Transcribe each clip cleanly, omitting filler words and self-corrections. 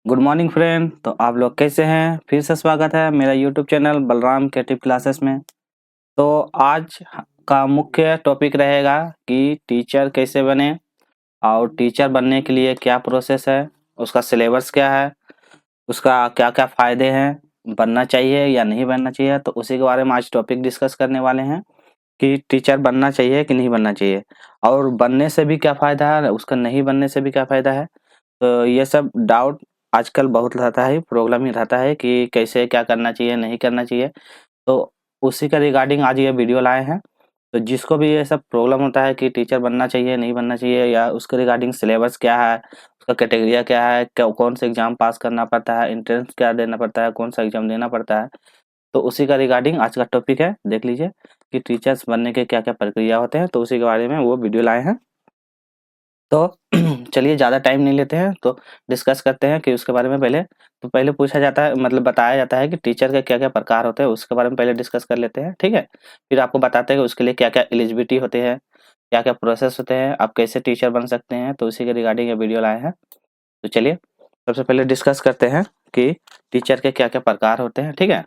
Good morning friend. तो आप लोग कैसे हैं? फिर से स्वागत है मेरा YouTube channel Balram creative classes में। तो आज का मुख्य टॉपिक रहेगा कि टीचर कैसे बने और टीचर बनने के लिए क्या प्रोसेस है, उसका सिलेबस क्या है, उसका क्या क्या फ़ायदे हैं, बनना चाहिए या नहीं बनना चाहिए। तो उसी के बारे में आज टॉपिक डिस्कस करने वाले हैं कि टीचर बनना चाहिए कि नहीं बनना चाहिए, और बनने से भी क्या फ़ायदा है, उसका नहीं बनने से भी क्या फ़ायदा है। तो ये सब डाउट आजकल बहुत रहता है, प्रॉब्लम ही रहता है कि कैसे क्या करना चाहिए, नहीं करना चाहिए। तो उसी का रिगार्डिंग आज ये वीडियो लाए हैं। तो जिसको भी ये सब प्रॉब्लम होता है कि टीचर बनना चाहिए, नहीं बनना चाहिए, या उसके रिगार्डिंग सिलेबस क्या है, उसका कैटेगरिया क्या है, कौन से एग्ज़ाम पास करना पड़ता है, एंट्रेंस क्या देना पड़ता है, कौन सा एग्ज़ाम देना पड़ता है, तो उसी का रिगार्डिंग आज का टॉपिक है। देख लीजिए कि टीचर्स बनने के क्या-क्या प्रक्रिया होते हैं, तो उसी के बारे में वो वीडियो लाए हैं। तो चलिए ज़्यादा टाइम नहीं लेते हैं, तो डिस्कस करते हैं कि उसके बारे में पहले पूछा जाता है, मतलब बताया जाता है कि टीचर के क्या-क्या प्रकार होते हैं, उसके बारे में पहले डिस्कस कर लेते हैं, ठीक है? फिर आपको बताते हैं कि उसके लिए क्या-क्या एलिजिबिलिटी होते हैं, क्या-क्या प्रोसेस होते हैं, आप कैसे टीचर बन सकते हैं, तो उसी के रिगार्डिंग ये वीडियो लाए हैं। तो चलिए सबसे पहले डिस्कस करते हैं कि टीचर के क्या-क्या प्रकार होते हैं, ठीक है?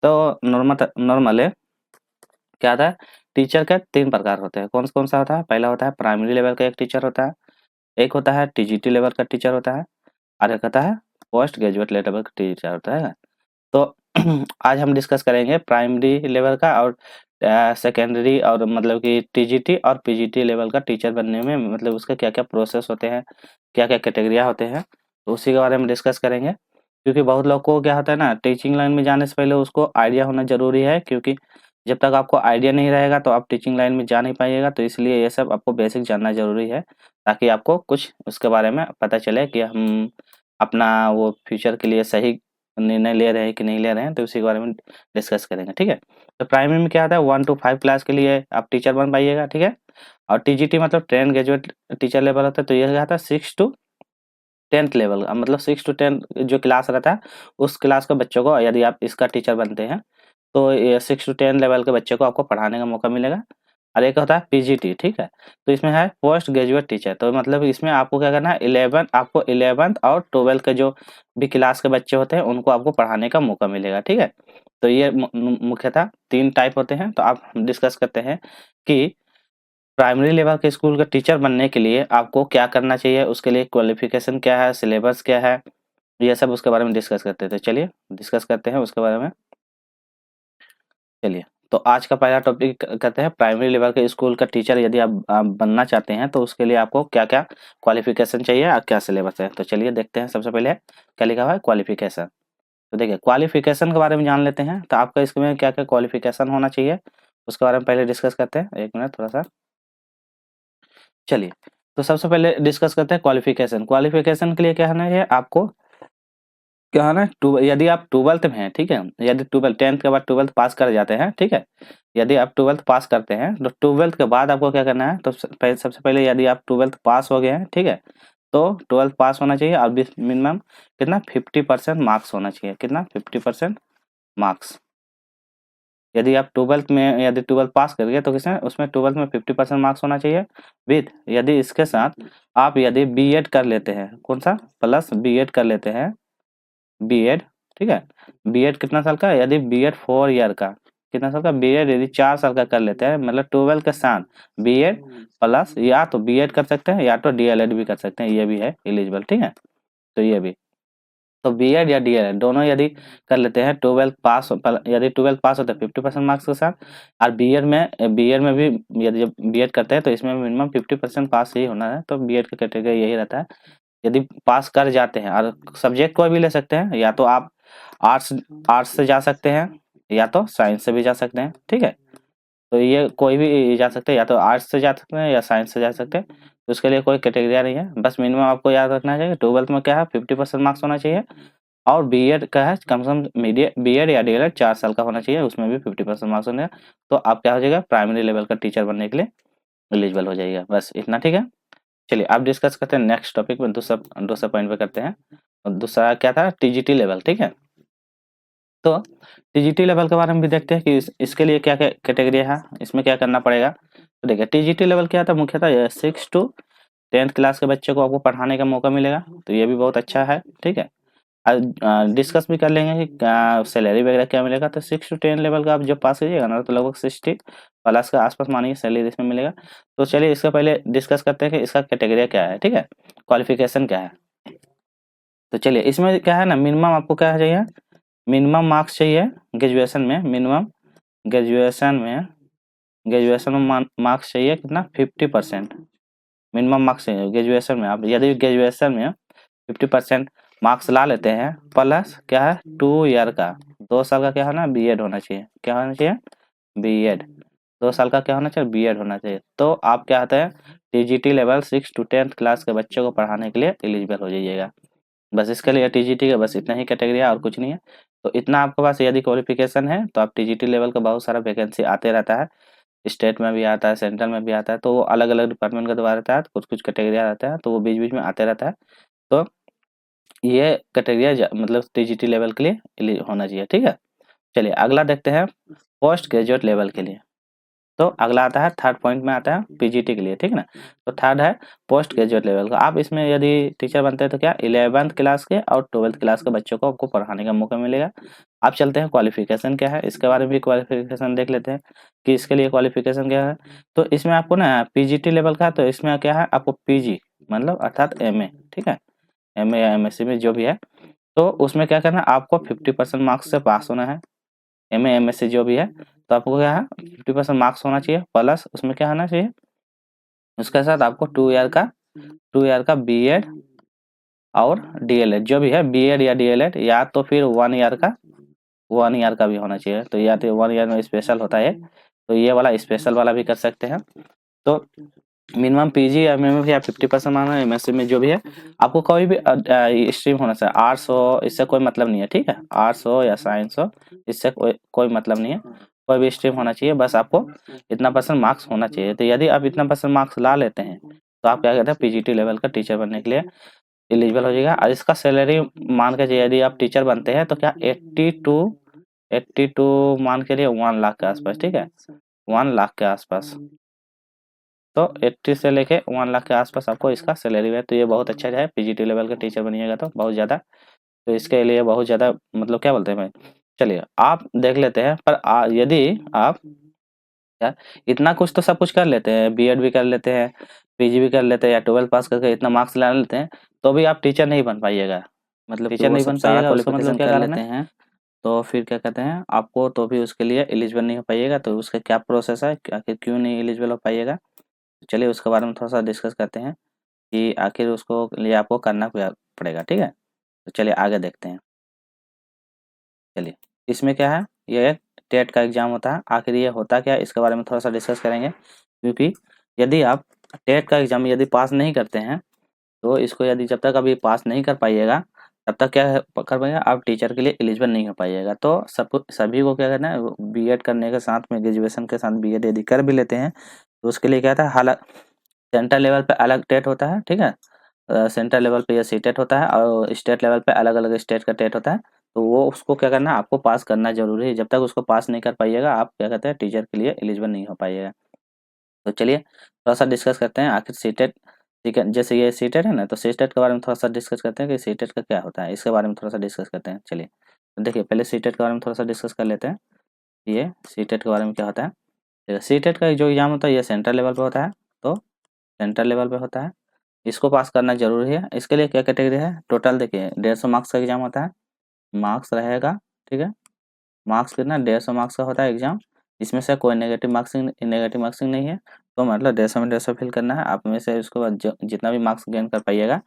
तो नॉर्मली क्या होता है, टीचर के 3 प्रकार होते हैं। कौन-कौन सा होता है? पहला होता है प्राइमरी लेवल का एक टीचर होता है, एक होता है टीजीटी लेवल का टीचर होता है, और एक होता है पोस्ट ग्रेजुएट लेवल का टीचर होता है। तो आज हम डिस्कस करेंगे प्राइमरी लेवल का और सेकेंडरी, और मतलब कि टीजीटी और पीजीटी लेवल का टीचर बनने में मतलब उसके क्या-क्या प्रोसेस होते हैं, क्या-क्या कैटेगरिया होते हैं, तो उसी के बारे में डिस्कस करेंगे। क्योंकि बहुत लोग को क्या होता है ना, टीचिंग लाइन में जाने से पहले उसको आइडिया होना ज़रूरी है, क्योंकि जब तक आपको आइडिया नहीं रहेगा तो आप टीचिंग लाइन में जा नहीं पाइएगा। तो इसलिए ये सब आपको बेसिक जानना ज़रूरी है, ताकि आपको कुछ उसके बारे में पता चले कि हम अपना वो फ्यूचर के लिए सही निर्णय ले रहे हैं कि नहीं ले रहे हैं, तो उसी के बारे में डिस्कस करेंगे, ठीक है? तो प्राइमरी में क्या आता है, 1 टू 5 क्लास के लिए आप टीचर बन पाइएगा, ठीक है? और टीजीटी मतलब ट्रेंड ग्रेजुएट टीचर लेवल होता है, तो ये क्या आता है 6 टू 10th लेवल, मतलब 6 टू 10 जो क्लास रहता है, उस क्लास के बच्चों को यदि आप इसका टीचर बनते हैं, तो ये 6 टू 10 लेवल के बच्चे को आपको पढ़ाने का मौका मिलेगा। और एक होता है पीजीटी, ठीक है? तो इसमें है पोस्ट ग्रेजुएट टीचर, तो मतलब इसमें आपको क्या करना है, 11th और 12th के जो भी क्लास के बच्चे होते हैं, उनको आपको पढ़ाने का मौका मिलेगा, ठीक है? तो ये मुख्यतः 3 टाइप होते हैं। तो आप डिस्कस करते हैं कि प्राइमरी लेवल के स्कूल का टीचर बनने के लिए आपको क्या करना चाहिए, उसके लिए क्वालिफ़िकेशन क्या है, सिलेबस क्या है, ये सब उसके बारे में डिस्कस करते हैं। तो चलिए डिस्कस करते हैं उसके बारे में। चलिए, तो आज का पहला टॉपिक करते हैं प्राइमरी लेवल के स्कूल का टीचर यदि आप बनना चाहते हैं, तो उसके लिए आपको क्या-क्या क्वालिफ़िकेशन चाहिए और क्या सिलेबस है। तो चलिए देखते हैं, सबसे पहले क्या लिखा हुआ है, क्वालिफ़िकेशन। तो देखिए क्वालिफ़िकेशन के बारे में जान लेते हैं। तो आपका इसमें क्या-क्या क्वालिफ़िकेशन होना चाहिए, उसके बारे में पहले डिस्कस करते हैं। 1 मिनट थोड़ा-सा। चलिए, तो सबसे पहले डिस्कस करते हैं क्वालिफ़िकेशन। क्वालिफ़िकेशन के लिए क्या होना है आपको, क्या है ना, टू यदि आप 12th में हैं, ठीक है? यदि 12th 10th के बाद 12th पास कर जाते हैं, ठीक है? यदि आप 12th पास करते हैं, तो 12th के बाद आपको क्या करना है, तो सबसे पहले यदि आप 12th पास हो गए हैं, ठीक है? तो 12th पास होना चाहिए और मिनिमम कितना 50% मार्क्स होना चाहिए। कितना 50% मार्क्स। यदि 12th पास कर गए तो किसमें उसमें 12th में 50% मार्क्स होना चाहिए। विथ यदि इसके साथ आप यदि बीएड कर लेते हैं, कौन सा प्लस बीएड कर लेते हैं, बीएड, ठीक है? बीएड कितना साल का? यदि बीएड 4 ईयर का, कितना साल का? बीएड यदि 4 साल का कर लेते हैं, मतलब 12 के साथ बीएड प्लस या तो बीएड कर सकते हैं या तो डीएलएड भी कर सकते हैं, ये भी है एलिजिबल, ठीक है? तो ये भी, तो बीएड या डीएलएड दोनों यदि कर लेते हैं, 12 पास यदि 12 पास होता है 50% मार्क्स के साथ, और बीएड में भी यदि जब बीएड करते हैं तो इसमें मिनिमम 50% पास ही होना है। तो बीएड का कैटेगरी यही रहता है। यदि पास कर जाते हैं, और सब्जेक्ट कोई भी ले सकते हैं, या तो आप आर्ट्स आर्ट्स से जा सकते हैं या तो साइंस से भी जा सकते हैं, ठीक है? तो ये कोई भी जा सकते हैं, या तो आर्ट्स से जा सकते हैं या साइंस से जा सकते हैं। तो उसके लिए कोई कैटेगरी नहीं है, बस मिनिमम आपको याद रखना चाहिए 12th में क्या है 50% मार्क्स होना चाहिए, और बीएड का है कम से कम बीएड या डीएलएड 4 साल का होना चाहिए, उसमें भी 50% मार्क्स होंगे। तो आप क्या हो जाएगा, प्राइमरी लेवल का टीचर बनने के लिए एलिजिबल हो जाइएगा। बस इतना, ठीक है? चलिए अब डिस्कस करते हैं नेक्स्ट टॉपिक में, दूसरा दूसरा पॉइंट पे करते हैं। और दूसरा क्या था, टीजीटी लेवल, ठीक है? तो टीजीटी लेवल के बारे में भी देखते हैं कि इसके लिए क्या क्या कैटेगरी है, इसमें क्या करना पड़ेगा। तो देखिए टीजीटी लेवल क्या था, मुख्यतः 6 टू 10th क्लास के बच्चे को आपको पढ़ाने का मौका मिलेगा, तो ये भी बहुत अच्छा है, ठीक है? डिस्कस भी कर लेंगे कि सैलरी वगैरह क्या मिलेगा। तो 6 to 10 लेवल का आप जब पास कीजिएगा ना तो लगभग 60 प्लस के आसपास मानिए सैलरी इसमें मिलेगा। तो चलिए इसका पहले डिस्कस करते हैं कि इसका कैटेगरी क्या है, ठीक है, क्वालिफिकेशन क्या है। तो चलिए इसमें क्या है ना, मिनिमम आपको क्या चाहिए, मिनिमम मार्क्स चाहिए ग्रेजुएशन में, मिनिमम ग्रेजुएशन में ग्रेजुएशन में मार्क्स चाहिए कितना, 50% मिनिमम मार्क्स चाहिए ग्रेजुएशन में। आप यदि ग्रेजुएशन में 50% मार्क्स ला लेते हैं, प्लस क्या है 2 ईयर का, 2 साल का क्या होना, बीएड होना चाहिए। क्या होना चाहिए, बीएड। 2 साल का क्या होना चाहिए, बीएड होना चाहिए। तो आप क्या होता है, टीजीटी लेवल 6 to 10 क्लास के बच्चों को पढ़ाने के लिए एलिजिबल हो जाइएगा। बस इसके लिए टीजीटी का बस इतना ही कैटेगरी है और कुछ नहीं है। तो इतना आपके पास यदि क्वालिफिकेशन है तो आप टीजीटी लेवल का बहुत सारा वैकेंसी आते रहता है, स्टेट में भी आता है, सेंट्रल में भी आता है। तो वो अलग अलग डिपार्टमेंट का द्वारा आता है, कुछ कुछ कैटेगरी आता है, तो वो बीच बीच में आते रहता है। तो ये कैटेगरी मतलब टीजीटी लेवल के लिए होना चाहिए, ठीक है। चलिए अगला देखते हैं पोस्ट ग्रेजुएट लेवल के लिए। तो अगला आता है थर्ड पॉइंट में आता है पीजीटी के लिए, ठीक है ना। तो थर्ड है पोस्ट ग्रेजुएट लेवल का। आप इसमें यदि टीचर बनते हैं तो क्या 11th क्लास के और 12th क्लास के बच्चों को आपको पढ़ाने का मौका मिलेगा। आप चलते हैं क्वालिफिकेशन क्या है, इसके बारे में भी क्वालिफिकेशन देख लेते हैं कि इसके लिए क्वालिफिकेशन क्या है। तो इसमें आपको ना पीजीटी लेवल का, तो इसमें क्या है आपको पीजी मतलब अर्थात एमए, ठीक है, एमए या एमएससी में जो भी है। तो उसमें क्या करना है, आपको 50% मार्क्स से पास होना है, एमए एमएससी जो भी है। तो आपको क्या है 50% मार्क्स होना चाहिए, प्लस उसमें क्या होना चाहिए, उसके साथ आपको 2 ईयर का बीएड और डीएलएड जो भी है, बीएड या डीएलएड, या तो फिर 1 ईयर का भी होना चाहिए। तो या तो 1 ईयर में स्पेशल होता है, तो ये वाला स्पेशल वाला भी कर सकते हैं। तो मिनिमम पीजी या एमए या 50% माना, एमएससी में जो भी है। आपको कोई भी स्ट्रीम होना चाहिए, आर्ट्स हो इससे कोई मतलब नहीं है, ठीक है, आर्ट्स हो या साइंस हो इससे कोई मतलब नहीं है, कोई भी स्ट्रीम होना चाहिए, बस आपको इतना परसेंट मार्क्स होना चाहिए। तो यदि आप इतना परसेंट मार्क्स ला लेते हैं तो आप क्या कहते हैं पीजीटी लेवल का टीचर बनने के लिए एलिजिबल हो जाएगा। और इसका सैलरी मान के यदि आप टीचर बनते हैं तो क्या 82 मान के लिए 1 लाख के आसपास, ठीक है, 1 लाख के आसपास। तो 80 से लेके 1 लाख के आसपास आपको इसका सैलरी है। तो ये बहुत अच्छा है, पीजीटी लेवल का टीचर बनिएगा तो बहुत ज़्यादा, तो इसके लिए बहुत ज़्यादा मतलब क्या बोलते हैं भाई। चलिए आप देख लेते हैं, पर यदि आप यार इतना कुछ तो सब कुछ कर लेते हैं, बीएड भी कर लेते हैं, पीजी भी कर लेते हैं, या 12 पास करके इतना मार्क्स ला लेते हैं, तो भी आप टीचर नहीं बन पाइएगा। मतलब टीचर नहीं बन पाइएगा, उसका मतलब क्या कारण है, तो फिर क्या कहते हैं आपको तो भी उसके लिए एलिजिबल नहीं हो पाइएगा। तो उसका क्या प्रोसेस है, आखिर क्यों नहीं एलिजिबल हो पाइएगा। चलिए उसके बारे में थोड़ा सा डिस्कस करते हैं कि आखिर उसको लिए आपको करना पड़ेगा, ठीक है। तो चलिए आगे देखते हैं। चलिए इसमें क्या है, ये टेट का एग्जाम होता है, आखिर ये होता क्या है इसके बारे में थोड़ा सा डिस्कस करेंगे। क्योंकि यदि आप टेट का एग्जाम यदि पास नहीं करते हैं तो इसको यदि जब तक अभी पास नहीं कर पाइएगा तब तक क्या कर पाइएगा, आप टीचर के लिए एलिजिबल नहीं हो पाइएगा। तो सब सभी को क्या करना है, बीएड करने के साथ में ग्रेजुएशन के साथ बीएड यदि कर भी लेते हैं तो उसके लिए क्या था, हालांकि सेंट्रल लेवल पे अलग टेट होता है, ठीक है, सेंट्रल लेवल पे ये सी टेट होता है और स्टेट लेवल पे अलग अलग स्टेट का टेट होता है। तो वो उसको क्या करना है, आपको पास करना जरूरी है। जब तक उसको पास नहीं कर पाइएगा आप क्या कहते हैं टीचर के लिए एलिजिबल नहीं हो पाइएगा। तो चलिए थोड़ा सा डिस्कस करते हैं आखिर सी टेट, ठीक है, जैसे ये सी टेट है ना, तो सी टेट के बारे में थोड़ा सा डिस्कस करते हैं कि सी टेट का क्या होता है, इसके बारे में थोड़ा सा डिस्कस करते हैं। चलिए तो देखिए पहले सी टेट के बारे में थोड़ा सा डिस्कस कर लेते हैं, ये सी टेट के बारे में क्या होता है। सी टेट का जो एग्जाम होता है ये सेंट्रल लेवल पे होता है, तो सेंट्रल लेवल पे होता है, इसको पास करना जरूरी है। इसके लिए क्या कैटेगरी है, टोटल देखिए 150 मार्क्स का एग्जाम होता है, मार्क्स रहेगा, ठीक है, मार्क्स कितना 150 मार्क्स का होता है एग्जाम। इसमें से कोई नेगेटिव मार्क्सिंग नहीं है, तो मतलब 150 में 150 फिल करना है। आप में से उसके बाद जितना भी मार्क्स गेन कर पाइएगा।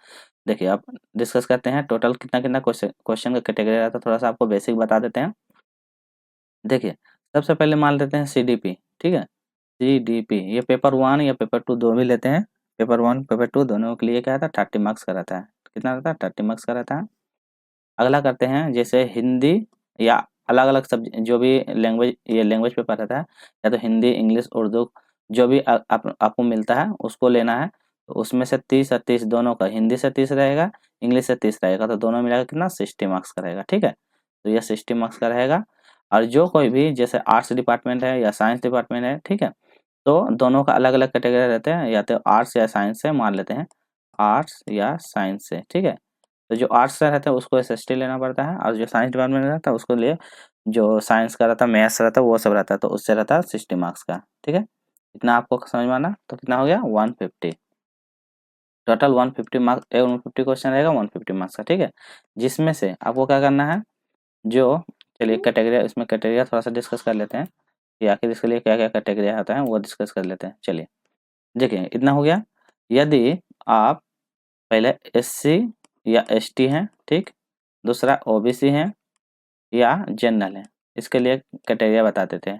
देखिए आप डिस्कस करते हैं टोटल कितना कितना क्वेश्चन का कैटेगरी रहता है, थोड़ा सा आपको बेसिक बता देते हैं। देखिए सबसे पहले मान लेते हैं सीडीपी, ठीक है, सीडीपी ये पेपर 1 या पेपर 2 दो भी लेते हैं। पेपर 1 पेपर 2 दोनों के लिए क्या रहता है 30 मार्क्स का रहता है, कितना रहता है 30 मार्क्स का रहता है। अगला करते हैं जैसे हिंदी या अलग अलग सब्जेक्ट जो भी लैंग्वेज, ये लैंग्वेज पेपर रहता है, या तो हिंदी इंग्लिश उर्दू जो भी आपको मिलता है उसको लेना है। तो उसमें से 30 और 30 दोनों का, हिंदी से 30 रहेगा, इंग्लिश से 30 रहेगा, तो दोनों मिलाकर कितना 60 मार्क्स का रहेगा, ठीक है। तो ये 60 मार्क्स का रहेगा। और जो कोई भी जैसे आर्ट्स डिपार्टमेंट है या साइंस डिपार्टमेंट है, ठीक है, तो दोनों का अलग अलग कैटेगरी रहते हैं, या तो आर्ट्स या साइंस से मान लेते हैं, आर्ट्स या साइंस से, ठीक है। तो जो आर्ट्स से रहता है उसको SST लेना पड़ता है, और जो साइंस डिपार्टमेंट में रहता है उसको लिए जो साइंस का रहता है, मैथ्स रहता है, वो सब रहता है, तो उससे रहता है 60 मार्क्स का। ठीक है, इतना आपको समझ में आना। तो कितना हो गया 150, टोटल 150 मार्क्स, 150 क्वेश्चन रहेगा 150 मार्क्स का। ठीक है, जिसमें से आपको क्या करना है, जो चलिए कैटेगरी, इसमें कैटेगरी थोड़ा सा डिस्कस कर लेते हैं कि आखिर इसके लिए क्या क्या कैटेगरी होता है, वो डिस्कस कर लेते हैं। चलिए देखिए, इतना हो गया। यदि आप पहले SC या ST हैं, ठीक, दूसरा OBC हैं या जनरल है, इसके लिए कैटेगरी बताते थे।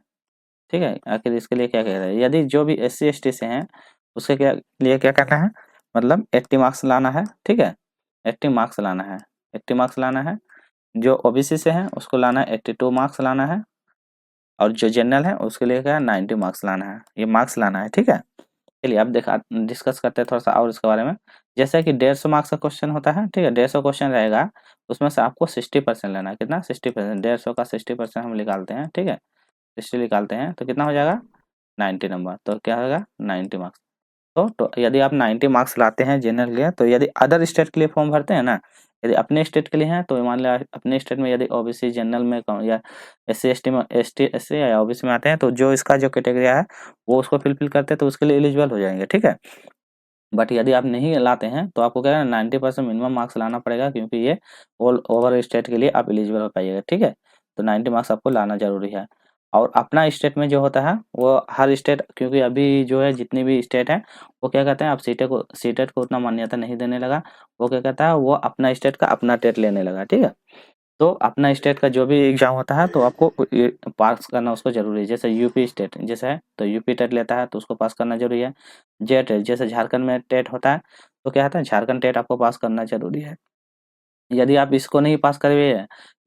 ठीक है, आखिर इसके लिए क्या कह रहे हैं, यदि जो भी SC ST से हैं उसके लिए क्या करना है, मतलब 80 मार्क्स लाना है। ठीक है, 80 मार्क्स लाना है, 80 मार्क्स लाना है। जो OBC से है उसको लाना है 82 मार्क्स लाना है, और जो जनरल है उसके लिए क्या है 90 मार्क्स लाना है, ये मार्क्स लाना है। ठीक है, चलिए अब देखा डिस्कस करते हैं थोड़ा सा और इसके बारे में। जैसे कि 150 मार्क्स का क्वेश्चन होता है, ठीक है, 150 क्वेश्चन रहेगा, उसमें से आपको 60% लेना है। कितना 60%, 150 का 60% हम निकालते हैं। ठीक है, 60 निकालते हैं तो कितना हो जाएगा 90 नंबर, तो क्या होगा 90 मार्क्स। तो यदि आप 90 मार्क्स लाते हैं जनरल के लिए, तो यदि अदर स्टेट के लिए फॉर्म भरते हैं ना, यदि अपने स्टेट के लिए हैं तो मान लिया अपने स्टेट में यदि OBC जनरल में या SC ST में SC या OBC में आते हैं, तो जो इसका जो कैटेगरी है वो उसको फिल करते हैं तो उसके लिए एलिजिबल हो जाएंगे। ठीक है, बट यदि आप नहीं लाते हैं तो आपको क्या है 90% मिनिमम मार्क्स लाना पड़ेगा, क्योंकि ये ऑल ओवर स्टेट के लिए आप एलिजिबल हो पाइएगा। ठीक है, तो 90 मार्क्स आपको लाना जरूरी है। और अपना स्टेट में जो होता है वो हर स्टेट, क्योंकि अभी जो है जितनी भी स्टेट है वो क्या कहते हैं, अब सीटेट को उतना मान्यता नहीं देने लगा, वो क्या कहता है वो अपना स्टेट का अपना टेट लेने लगा। ठीक है, तो अपना स्टेट का जो भी एग्जाम होता है तो आपको पास करना उसको जरूरी है। जैसे यूपी स्टेट जैसे है तो यूपी टेट लेता है तो उसको पास करना जरूरी है। जेट जैसे झारखंड में टेट होता है तो क्या होता है झारखंड टेट आपको पास करना जरूरी है। यदि आप इसको नहीं पास करिए,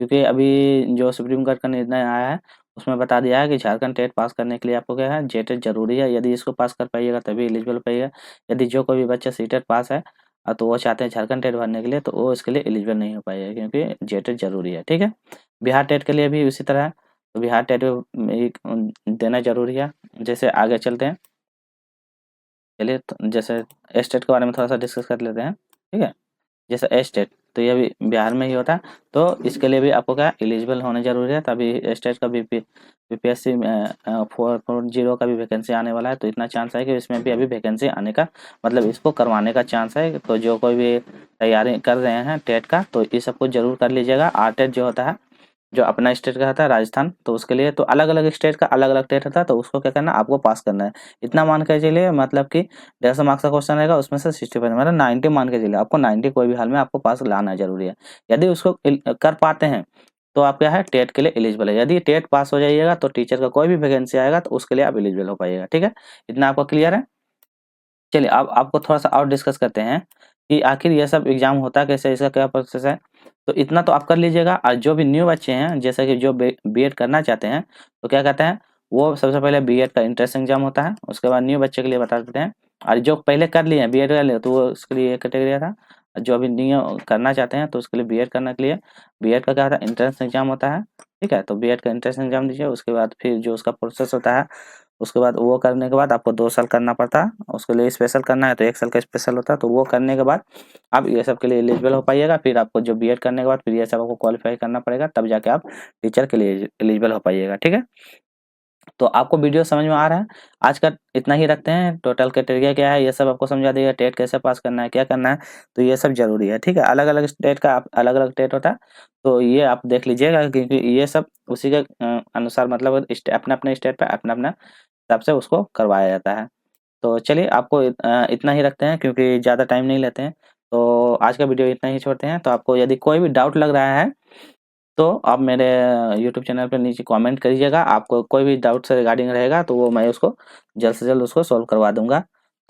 क्योंकि अभी जो सुप्रीम कोर्ट का निर्णय आया है उसमें बता दिया है कि झारखंड टेट पास करने के लिए आपको क्या है जेटेट जरूरी है। यदि इसको पास कर पाइएगा तभी एलिजिबल हो पाइएगा। यदि जो कोई भी बच्चा सीटेट पास है तो वो चाहते हैं झारखंड टेट भरने के लिए, तो वो इसके लिए एलिजिबल नहीं हो पाएगा, क्योंकि जेटेट जरूरी है। ठीक है, बिहार टेट के लिए भी उसी तरह है, तो बिहार टेट देना जरूरी है। जैसे आगे चलते हैं, चलिए जैसे स्टेट के बारे में थोड़ा सा डिस्कस कर लेते हैं। ठीक है, जैसे स्टेट तो ये भी बिहार में ही होता है, तो इसके लिए भी आपको क्या एलिजिबल होने जरूरी है, तभी स्टेट का BPSC 440 का भी वैकेंसी आने वाला है। तो इतना चांस है कि इसमें भी अभी वैकेंसी आने का, मतलब इसको करवाने का चांस है। तो जो कोई भी तैयारी कर रहे हैं टेट का तो ये सबको जरूर कर लीजिएगा। RTET जो होता है जो अपना स्टेट का होता है राजस्थान, तो उसके लिए तो अलग अलग स्टेट का अलग अलग टेट होता है, तो उसको क्या करना है आपको पास करना है। इतना मान के चलिए, मतलब कि 150 मार्क्स का क्वेश्चन रहेगा उसमें से 60%, मतलब 90 मान के चलिए, आपको 90 कोई भी हाल में आपको पास लाना जरूरी है। यदि उसको कर पाते हैं तो आप क्या है टेट के लिए एलिजिबल है। यदि टेट पास हो जाइएगा तो टीचर का कोई भी वैकेंसी आएगा तो उसके लिए आप एलिजिबल हो पाइएगा। ठीक है, इतना आपको क्लियर है। चलिए अब आपको थोड़ा सा और डिस्कस करते हैं कि आखिर ये सब एग्जाम होता कैसे, इसका क्या प्रोसेस है। तो इतना तो आप कर लीजिएगा, और जो भी न्यू बच्चे हैं जैसे कि जो बीएड करना चाहते हैं तो क्या कहते हैं, वो सबसे पहले बीएड का इंट्रेंस एग्जाम होता है, उसके बाद न्यू बच्चे के लिए बता देते हैं। और जो पहले कर लिए हैं बीएड कर लिए तो वो उसके लिए एक कैटेगरी था। जो अभी न्यू करना चाहते हैं तो उसके लिए बीएड करने के लिए बीएड का क्या होता है इंट्रेंस एग्जाम होता है। ठीक है, तो बीएड का इंट्रेंस एग्जाम दीजिए, उसके बाद फिर जो उसका प्रोसेस होता है, उसके बाद वो करने के बाद आपको 2 साल करना पड़ता है। उसके लिए स्पेशल करना है तो 1 साल का स्पेशल होता है, तो वो करने के बाद आप ये सब के लिए एलिजिबल हो पाइएगा। फिर आपको जो बीएड करने के बाद फिर ये सब आपको क्वालिफाई करना पड़ेगा, तब जाके आप टीचर के लिए एलिजिबल हो पाइएगा। ठीक है, तो आपको वीडियो समझ में आ रहा है। आज का इतना ही रखते हैं। टोटल क्राइटेरिया क्या है ये सब आपको समझा दिया, टेट कैसे पास करना है, क्या करना है, तो ये सब जरूरी है। ठीक है, अलग अलग स्टेट का अलग अलग टेट होता है, तो ये आप देख लीजिएगा, क्योंकि ये सब उसी के अनुसार, मतलब अपने अपने स्टेट पे अपना अपना हिसाब से उसको करवाया जाता है। तो चलिए आपको इतना ही रखते हैं, क्योंकि ज़्यादा टाइम नहीं लेते हैं। तो आज का वीडियो इतना ही छोड़ते हैं। तो आपको यदि कोई भी डाउट लग रहा है तो आप मेरे यूट्यूब चैनल पर नीचे कमेंट करिएगा। आपको कोई भी डाउट से रिगार्डिंग रहेगा तो वो मैं उसको जल्द से जल्द उसको सॉल्व करवा दूंगा।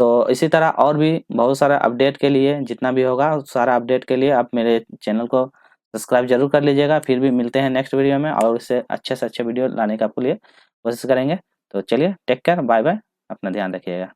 तो इसी तरह और भी बहुत सारा अपडेट के लिए, जितना भी होगा सारा अपडेट के लिए आप मेरे चैनल को सब्सक्राइब जरूर कर लीजिएगा। फिर भी मिलते हैं नेक्स्ट वीडियो में, और उससे अच्छे से अच्छे वीडियो लाने का आपके लिए कोशिश करेंगे। तो चलिए टेक केयर, बाय बाय, अपना ध्यान रखिएगा।